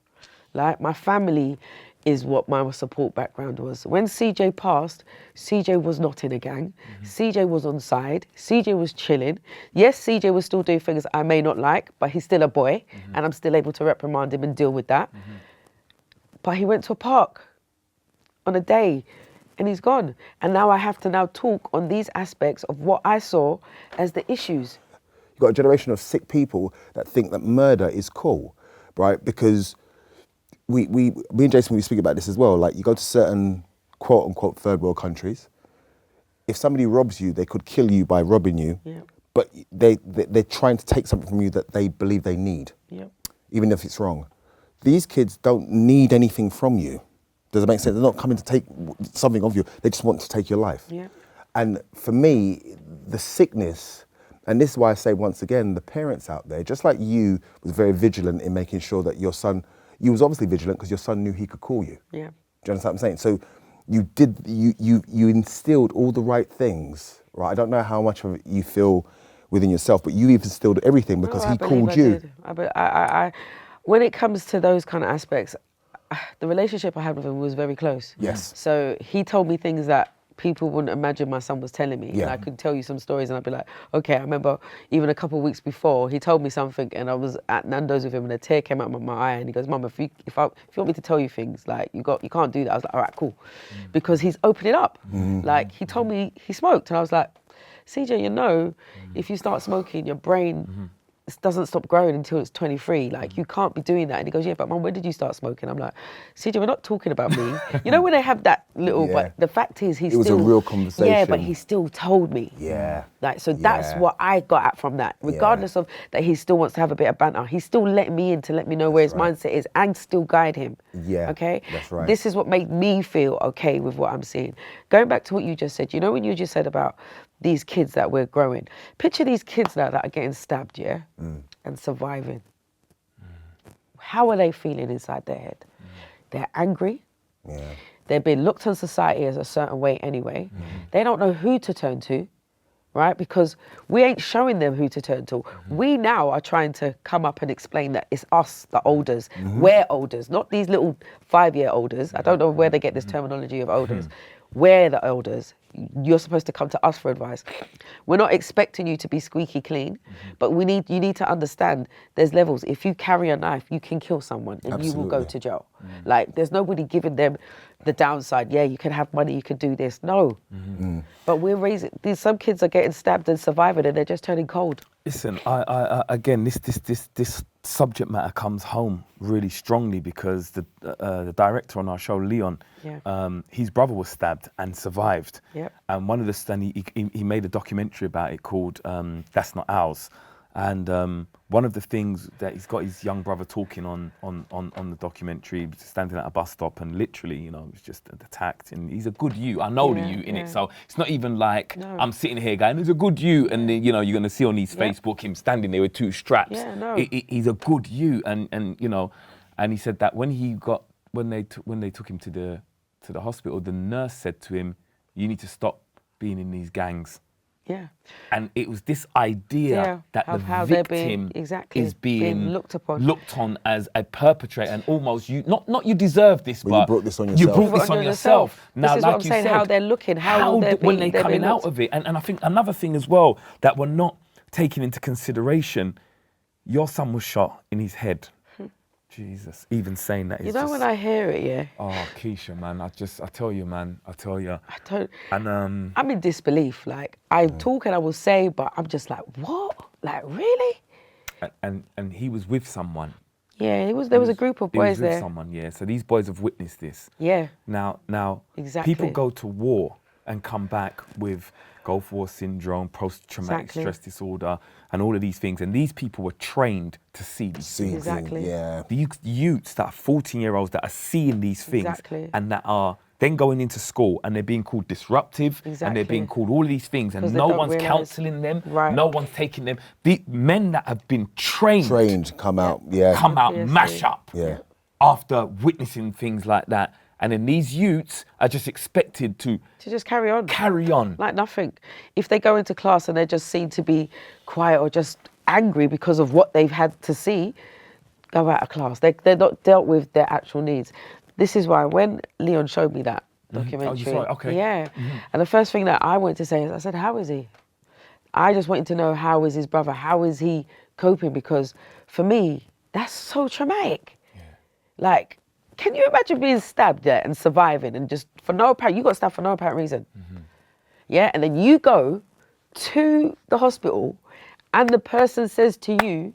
Like, my family is what my support background was. When CJ passed, CJ was not in a gang. CJ was on side. CJ was chilling. Yes, CJ was still doing things I may not like, but he's still a boy, and I'm still able to reprimand him and deal with that. But he went to a park on a day, and he's gone. And now I have to now talk on these aspects of what I saw as the issues. You've got a generation of sick people that think that murder is cool, right? Because me and Jason, we speak about this as well. Like, you go to certain quote unquote third world countries. If somebody robs you, they could kill you by robbing you, but they're trying to take something from you that they believe they need, even if it's wrong. These kids don't need anything from you. Does it make sense? They're not coming to take something of you. They just want to take your life. And for me, the sickness. And this is why I say, once again, the parents out there, just like you was very vigilant in making sure that your son, you was obviously vigilant because your son knew he could call you. Yeah. Do you understand what I'm saying? So you instilled all the right things, right? I don't know how much of it you feel within yourself, but you instilled everything because No, I he believe called I you. did. I when it comes to those kind of aspects, the relationship I had with him was very close. Yes. So he told me things that people wouldn't imagine my son was telling me. Yeah. And I could tell you some stories and I'd be like, okay, I remember even a couple of weeks before, he told me something and I was at Nando's with him and a tear came out of my eye and he goes, Mum, if you want me to tell you things, like you can't do that. I was like, all right, cool. Because he's opening up. Like he told me he smoked and I was like, CJ, you know, if you start smoking, your brain doesn't stop growing until it's 23. Like, you can't be doing that. And he goes, yeah, but Mum, when did you start smoking? I'm like, CJ, we're not talking about me. You know when they have that little, but the fact is it was a real conversation. Yeah, but he still told me. Yeah. Like, so that's what I got at from that. Regardless of that he still wants to have a bit of banter, he's still letting me in to let me know where his mindset is and still guide him. Yeah, okay? that's right. This is what made me feel okay with what I'm seeing. Going back to what you just said, you know when you just said about these kids that we're growing, picture these kids now that are getting stabbed, yeah? And surviving. How are they feeling inside their head? They're angry. Yeah. They're being looked on society as a certain way anyway. They don't know who to turn to, right? Because we ain't showing them who to turn to. We now are trying to come up and explain that it's us, the olders. We're olders, not these little 5-year-olders. I don't know where they get this terminology of olders. We're the elders. You're supposed to come to us for advice. We're not expecting you to be squeaky clean, but you need to understand there's levels. If you carry a knife, you can kill someone and you will go to jail. Like, there's nobody giving them the downside. Yeah, you can have money, you can do this. No. But we're raising, some kids are getting stabbed and surviving and they're just turning cold. Listen, I again, this subject matter comes home really strongly because the director on our show, Leon, his brother was stabbed and survived. Yep. And one of he made a documentary about it called "That's Not Ours." And one of the things that he's got his young brother talking on the documentary, standing at a bus stop and literally, you know, was just attacked. And he's a good you. I know the you in it. So it's not even like I'm sitting here going, there's a good you. And then, you know, you're going to see on his Facebook him standing there with 2 straps. Yeah, no. He's a good you. And you know, and he said that when they took him to the hospital, the nurse said to him, you need to stop being in these gangs. Yeah. And it was this idea that the victim is being looked on as a perpetrator and almost you not you deserve this, but you brought this on yourself. You brought this on yourself. Now, this is like what I'm you saying, said, how they're looking, when they're coming out of it. And I think another thing as well that we're not taking into consideration, your son was shot in his head. Jesus, even saying that is when I hear it, yeah. Oh, Keisha, man, I tell you, man, I tell you. I don't. And I'm in disbelief. Like, I talk and I will say, but I'm just like, what? Like, really? And he was with someone. Yeah, there was a group of boys there. With someone, yeah. So these boys have witnessed this. Yeah. Now, exactly. People go to war and come back with Gulf War syndrome, post-traumatic stress disorder, and all of these things. And these people were trained to see these things. Exactly. Yeah. The youths that are 14-year-olds that are seeing these things and that are then going into school and they're being called disruptive and they're being called all of these things and no one's counselling them, no one's taking them. The men that have been trained come out, mash up after witnessing things like that. And then these youths are just expected to just carry on. Carry on. Like nothing. If they go into class and they're just seen to be quiet or just angry because of what they've had to see, go out of class. They're not dealt with their actual needs. This is why when Leon showed me that documentary, Oh, you saw it? Okay. Yeah. And the first thing that I wanted to say is, I said, how is he? I just wanted to know, how is his brother? How is he coping? Because for me, that's so traumatic. Yeah. Like, can you imagine being stabbed there and surviving and just for no apparent, you got stabbed for no apparent reason. Yeah, and then you go to the hospital and the person says to you,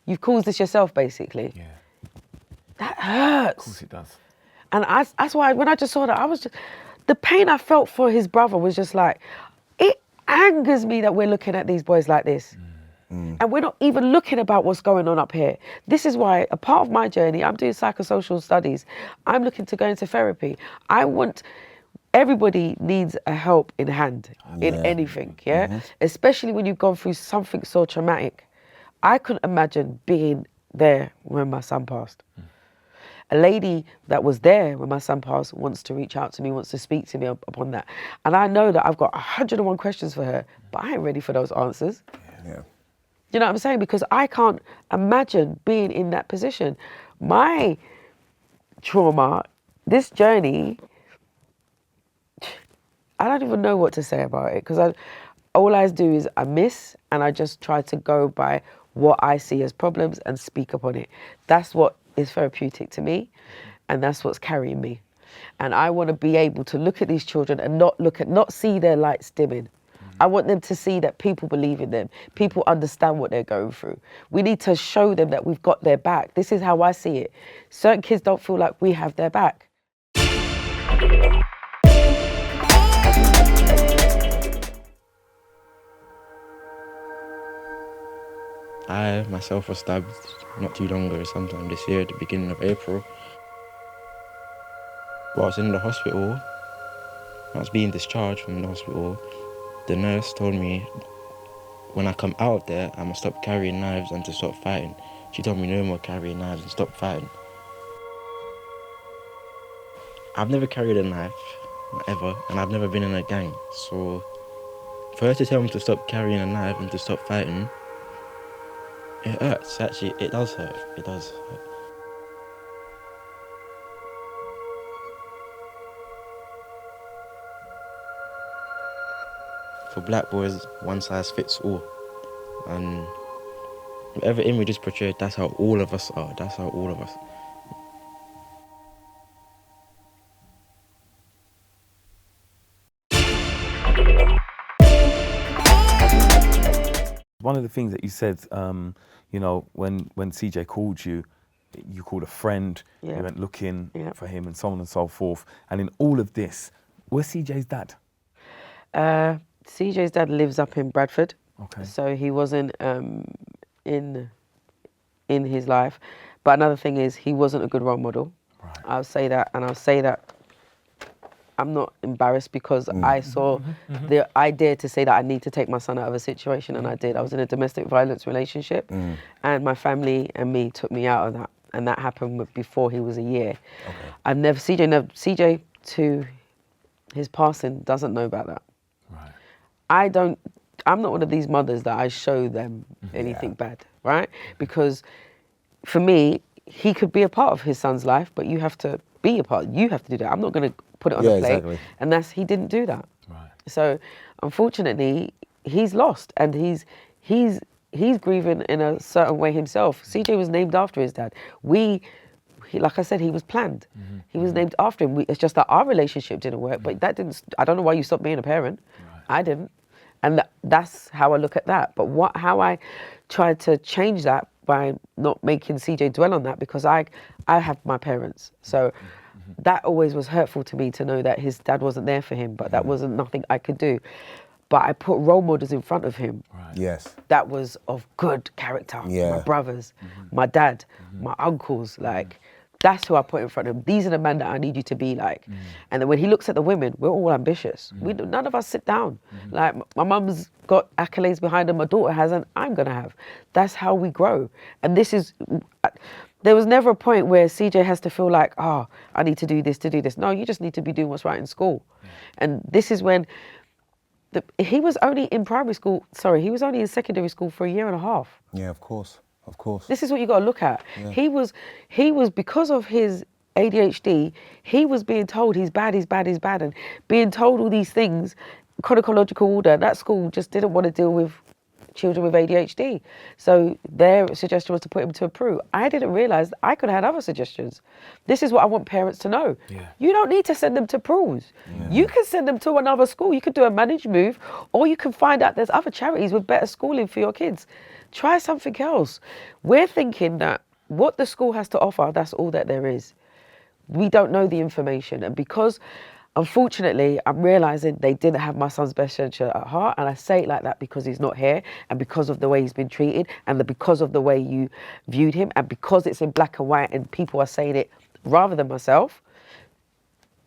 you've caused this yourself, basically. Yeah. That hurts. Of course it does. And that's why when I just saw that, I was just, the pain I felt for his brother was just like, it angers me that we're looking at these boys like this. And we're not even looking about what's going on up here. This is why a part of my journey, I'm doing psychosocial studies. I'm looking to go into therapy. Everybody needs a help in hand in anything, Especially when you've gone through something so traumatic. I couldn't imagine being there when my son passed. a lady that was there when my son passed wants to reach out to me, wants to speak to me upon that. And I know that I've got 101 questions for her, but I ain't ready for those answers. Yeah. You know what I'm saying? Because I can't imagine being in that position. My trauma, this journey, I don't even know what to say about it, because all I do is I miss, and I just try to go by what I see as problems and speak upon it. That's what is therapeutic to me, and that's what's carrying me. And I want to be able to look at these children and not see their lights dimming. I want them to see that people believe in them. People understand what they're going through. We need to show them that we've got their back. This is how I see it. Certain kids don't feel like we have their back. I myself was stabbed not too long ago, sometime this year, at the beginning of April. While I was in the hospital, I was being discharged from the hospital. The nurse told me when I come out of there, I must stop carrying knives and to stop fighting. She told me no more carrying knives and stop fighting. I've never carried a knife, ever, and I've never been in a gang. So for her to tell me to stop carrying a knife and to stop fighting, it hurts, actually. It does hurt. It does hurt. For black boys, one size fits all. And whatever image is portrayed, that's how all of us are. That's how all of us. One of the things that you said, you know, when CJ called you, you called a friend, Yeah. you went looking Yeah. for him and so on and so forth. And in all of this, where's CJ's dad? CJ's dad lives up in Bradford. Okay. So he wasn't in his life. But another thing is, he wasn't a good role model. Right. I'll say that, and I'll say that I'm not embarrassed, because I saw I dared to say that I need to take my son out of a situation, and I did. I was in a domestic violence relationship, and my family and me took me out of that, and that happened before he was a year. Okay. CJ to his passing doesn't know about that. Right. I'm not one of these mothers that I show them anything bad, right? Because for me, he could be a part of his son's life, but you have to be a part. You have to do that. I'm not going to put it on a plate. Exactly. And he didn't do that. Right. So unfortunately, he's lost, and he's grieving in a certain way himself. CJ was named after his dad. Like I said, he was planned. He was named after him. It's just that our relationship didn't work, but that didn't. I don't know why you stopped being a parent. Right. I didn't. And that's how I look at that. But how I tried to change that by not making CJ dwell on that, because I have my parents. So that always was hurtful to me, to know that his dad wasn't there for him, but that wasn't nothing I could do. But I put role models in front of him. Right. Yes. That was of good character. Yeah. My brothers, my dad, my uncles, like, that's who I put in front of him. These are the men that I need you to be like. And then when he looks at the women, we're all ambitious. None of us sit down. Like, my mum's got accolades behind her, my daughter hasn't, I'm gonna have. That's how we grow. And there was never a point where CJ has to feel like, I need to do this to do this. No, you just need to be doing what's right in school. And this is when, he was only in he was only in secondary school for 1.5 years. Yeah, of course. Of course. This is what you got to look at. Yeah. He was, because of his ADHD, he was being told he's bad, and being told all these things, chronological order. That school just didn't want to deal with children with ADHD. So their suggestion was to put him to a PRU. I didn't realise I could have had other suggestions. This is what I want parents to know. Yeah. You don't need to send them to PRUs. Yeah. You can send them to another school. You could do a managed move, or you can find out there's other charities with better schooling for your kids. Try something else. We're thinking that what the school has to offer, that's all that there is. We don't know the information. And because, unfortunately, I'm realising they didn't have my son's best interest at heart. And I say it like that because he's not here, and because of the way he's been treated, and because of the way you viewed him, and because it's in black and white and people are saying it rather than myself.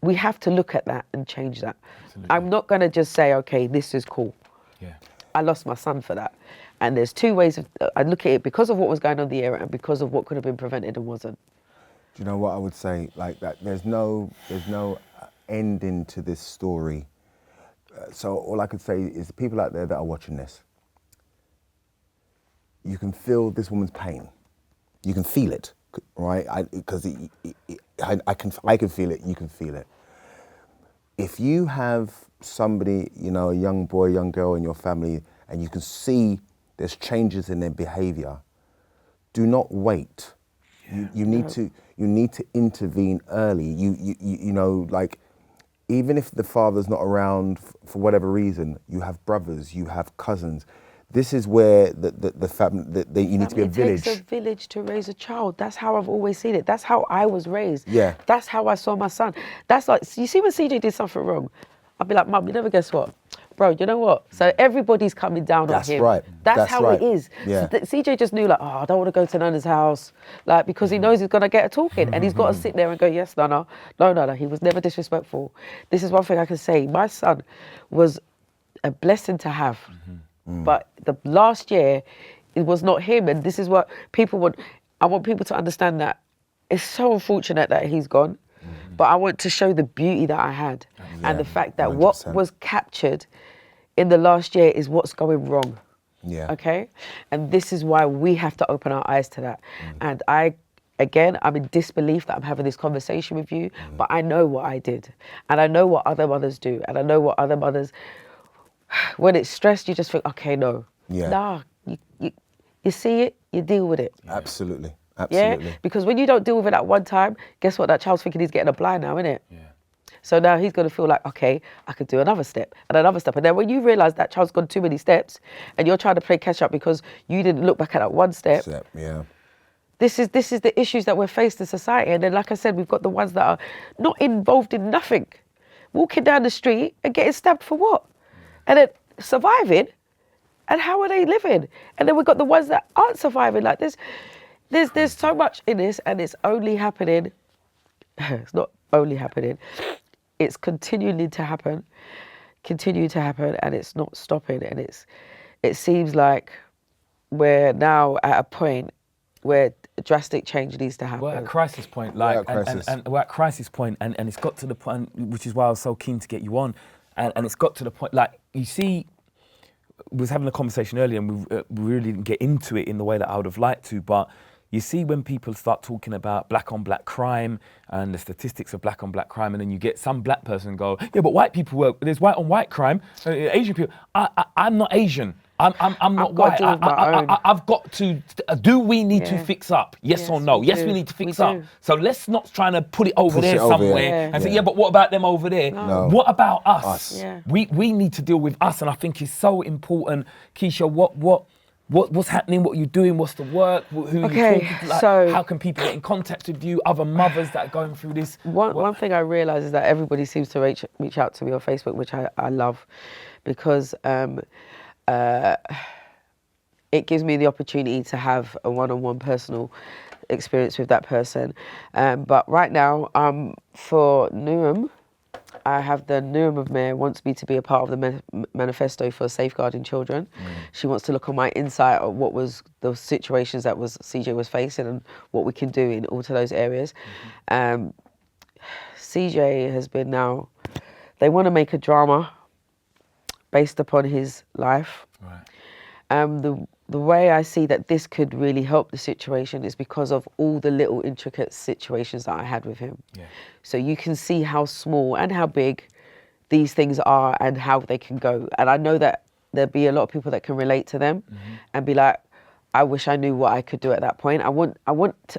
We have to look at that and change that. Absolutely. I'm not going to just say, okay, this is cool. Yeah. I lost my son for that. And there's two ways I look at it, because of what was going on in the era and because of what could have been prevented and wasn't. Do you know what I would say? Like that, there's no ending to this story. So all I could say is the people out there that are watching this, you can feel this woman's pain. You can feel it, right? Because I can feel it. You can feel it. If you have somebody, you know, a young boy, young girl in your family, and you can see there's changes in their behaviour, do not wait. You need to intervene early. You know, like, even if the father's not around for whatever reason, you have brothers, you have cousins. This is where the family, you need to be a village. It takes a village to raise a child. That's how I've always seen it. That's how I was raised. Yeah. That's how I saw my son. That's like, you see when CJ did something wrong, I'd be like, Mum, you never guess what? Bro, you know what? So everybody's coming down on him. That's right. That's how right. it is. Yeah. So CJ just knew, like, oh, I don't want to go to Nana's house, like, because he knows he's going to get a talking, and he's got to sit there and go, yes, Nana. No, Nana, he was never disrespectful. This is one thing I can say. My son was a blessing to have. But the last year, it was not him, and this is what people want. I want people to understand that it's so unfortunate that he's gone, but I want to show the beauty that I had, and the fact that 100%. what was captured in the last year is what's going wrong. Yeah. Okay? And this is why we have to open our eyes to that. And I'm in disbelief that I'm having this conversation with you, but I know what I did, and I know what other mothers do, and I know what other mothers, when it's stressed, you just think, okay, no. Yeah. Nah, you see it, you deal with it. Absolutely. Yeah? Because when you don't deal with it at one time, guess what? That child's thinking he's getting a blind now, innit? Yeah. So now he's going to feel like, okay, I could do another step and another step. And then when you realise that child's gone too many steps and you're trying to play catch up because you didn't look back at that one step, Yeah. this is the issues that we're faced in society. And then, like I said, we've got the ones that are not involved in nothing, walking down the street and getting stabbed for what? And then surviving, and how are they living? And then we've got the ones that aren't surviving. Like there's so much in this, and it's only happening. It's not only happening. It's continuing to happen, and it's not stopping. And it seems like we're now at a point where drastic change needs to happen. We're at a crisis point, like, and we're at crisis point, and it's got to the point, which is why I was so keen to get you on, and it's got to the point, like, you see, we was having a conversation earlier, and we really didn't get into it in the way that I would have liked to, but you see when people start talking about black on black crime and the statistics of black on black crime, and then you get some black person go, yeah, but white people work, there's white on white crime, Asian people, I'm not Asian. I'm not white. I've got to. Do we need to fix up? Yes or no? Yes, we need to fix up. So let's not try to put it over there somewhere and say, yeah, but what about them over there? No. What about us? Yeah. We need to deal with us, and I think it's so important. Keisha, what's happening? What are you doing? What's the work? Who are you talking to? Like, so how can people get in contact with you? Other mothers that are going through this. One thing I realise is that everybody seems to reach out to me on Facebook, which I love, because it gives me the opportunity to have a one-on-one personal experience with that person. But right now, for Newham, I have the Newham of Mayor wants me to be a part of the manifesto for safeguarding children. She wants to look on my insight of what was the situations that CJ was facing and what we can do in all of those areas. CJ has been now, they want to make a drama based upon his life. Right. The way I see that this could really help the situation is because of all the little intricate situations that I had with him. Yeah. So you can see how small and how big these things are and how they can go. And I know that there'll be a lot of people that can relate to them and be like, I wish I knew what I could do at that point. I want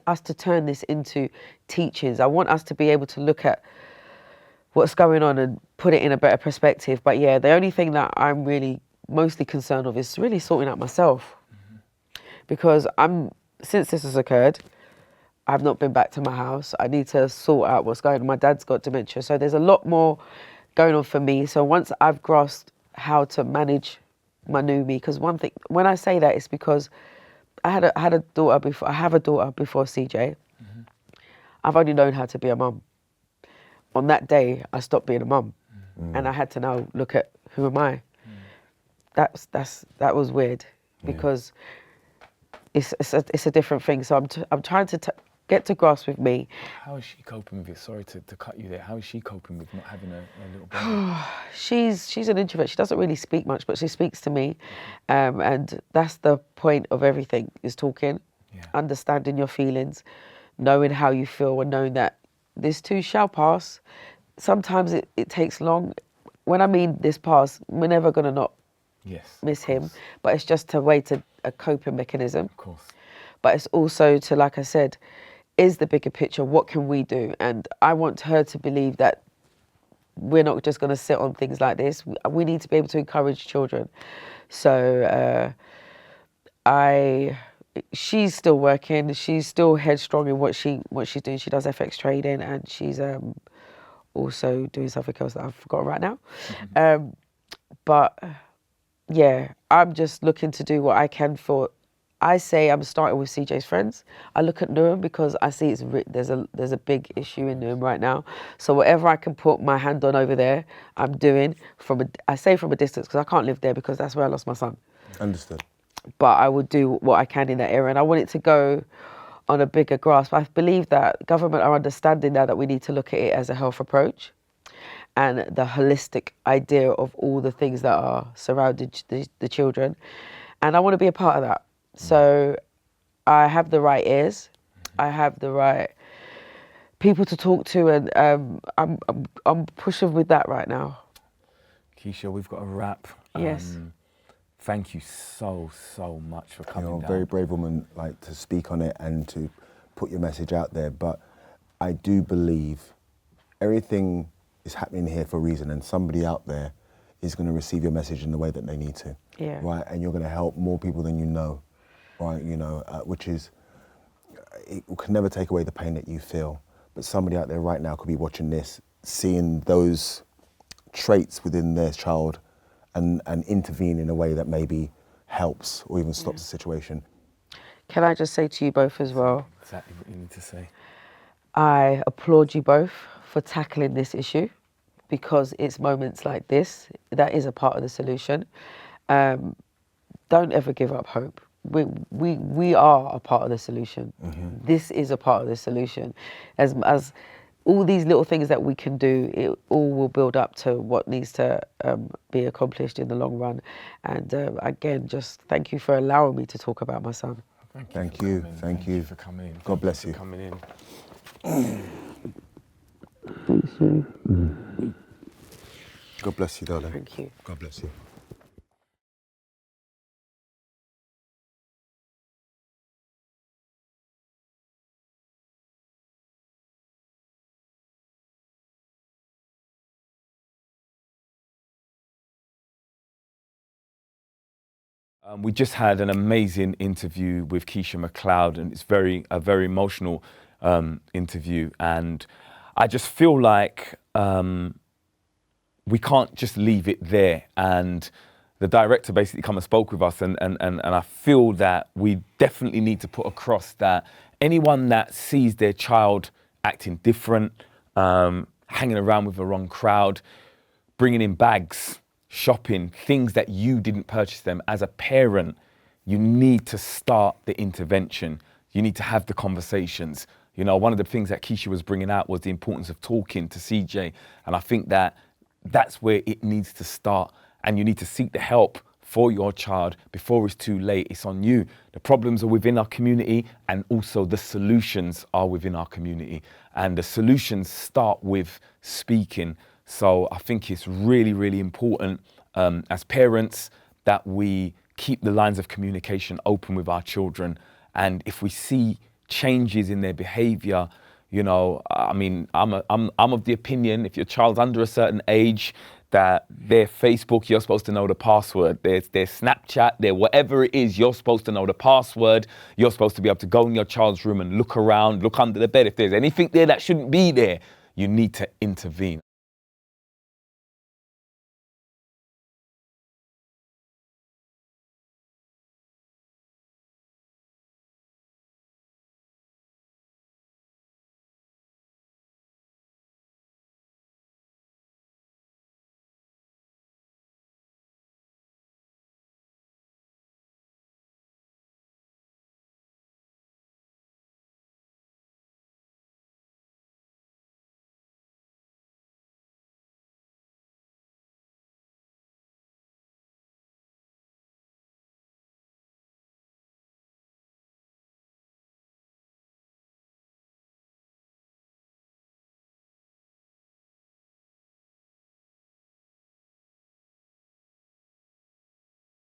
us to turn this into teachings. I want us to be able to look at what's going on and put it in a better perspective. But yeah, the only thing that I'm really mostly concerned of is really sorting out myself. Because since this has occurred, I've not been back to my house. I need to sort out what's going on. My dad's got dementia, so there's a lot more going on for me. So once I've grasped how to manage my new me, because one thing, when I say that, it's because I had a daughter before. I have a daughter before CJ. I've only known how to be a mum. On that day, I stopped being a mum, and I had to now look at who am I. That was weird, because it's a different thing. So I'm trying to get to grasp with me. How is she coping with it? Sorry to cut you there. How is she coping with not having a little baby? She's an introvert. She doesn't really speak much, but she speaks to me. And that's the point of everything, is talking, understanding your feelings, knowing how you feel, and knowing that this too shall pass. Sometimes it takes long. When I mean this pass, we're never going to not miss him, but it's just a way to a coping mechanism. Of course. But it's also to, like I said, is the bigger picture, what can we do? And I want her to believe that we're not just going to sit on things like this. We need to be able to encourage children. So she's still working. She's still headstrong in what she's doing. She does FX trading, and she's also doing something else that I've forgotten right now. But yeah, I'm just looking to do what I can for. I say I'm starting with CJ's friends. I look at Newham because I see there's a big issue in Newham right now. So whatever I can put my hand on over there, I'm doing I say from a distance, because I can't live there because that's where I lost my son. Understood. But I would do what I can in that area, and I want it to go on a bigger grasp. I believe that government are understanding now that we need to look at it as a health approach and the holistic idea of all the things that are surrounding the children. And I want to be a part of that. So I have the right ears, I have the right people to talk to, and I'm pushing with that right now. Keisha, we've got a wrap. Yes. Thank you so much for coming down. You're a very brave woman, like, to speak on it and to put your message out there. But I do believe everything is happening here for a reason, and somebody out there is going to receive your message in the way that they need to. Yeah. Right, and you're going to help more people than you know. Right, which is, it can never take away the pain that you feel. But somebody out there right now could be watching this, seeing those traits within their child, and intervene in a way that maybe helps or even stops the situation. Can I just say to you both as well? Exactly what you need to say. I applaud you both for tackling this issue, because it's moments like this that is a part of the solution. Don't ever give up hope. We are a part of the solution. Mm-hmm. This is a part of the solution. As all these little things that we can do, it all will build up to what needs to be accomplished in the long run. And again, just thank you for allowing me to talk about my son. Thank you for coming in. God bless you. For coming in. Thanks, Sue. God bless you, darling. Thank you. God bless you. We just had an amazing interview with Keisha Mcleod, and it's a very emotional interview. And I just feel like we can't just leave it there. And the director basically come and spoke with us, and I feel that we definitely need to put across that anyone that sees their child acting different, hanging around with the wrong crowd, bringing in bags, shopping, things that you didn't purchase them, as a parent, you need to start the intervention. You need to have the conversations. You know, one of the things that Keisha was bringing out was the importance of talking to CJ. And I think that that's where it needs to start. And you need to seek the help for your child before it's too late. It's on you. The problems are within our community, and also the solutions are within our community. And the solutions start with speaking. So I think it's really, really important as parents that we keep the lines of communication open with our children. And if we see changes in their behavior, you know, I mean, I'm of the opinion, if your child's under a certain age, that their Facebook, you're supposed to know the password. Their Snapchat, their whatever it is, you're supposed to know the password. You're supposed to be able to go in your child's room and look around, look under the bed. If there's anything there that shouldn't be there, you need to intervene.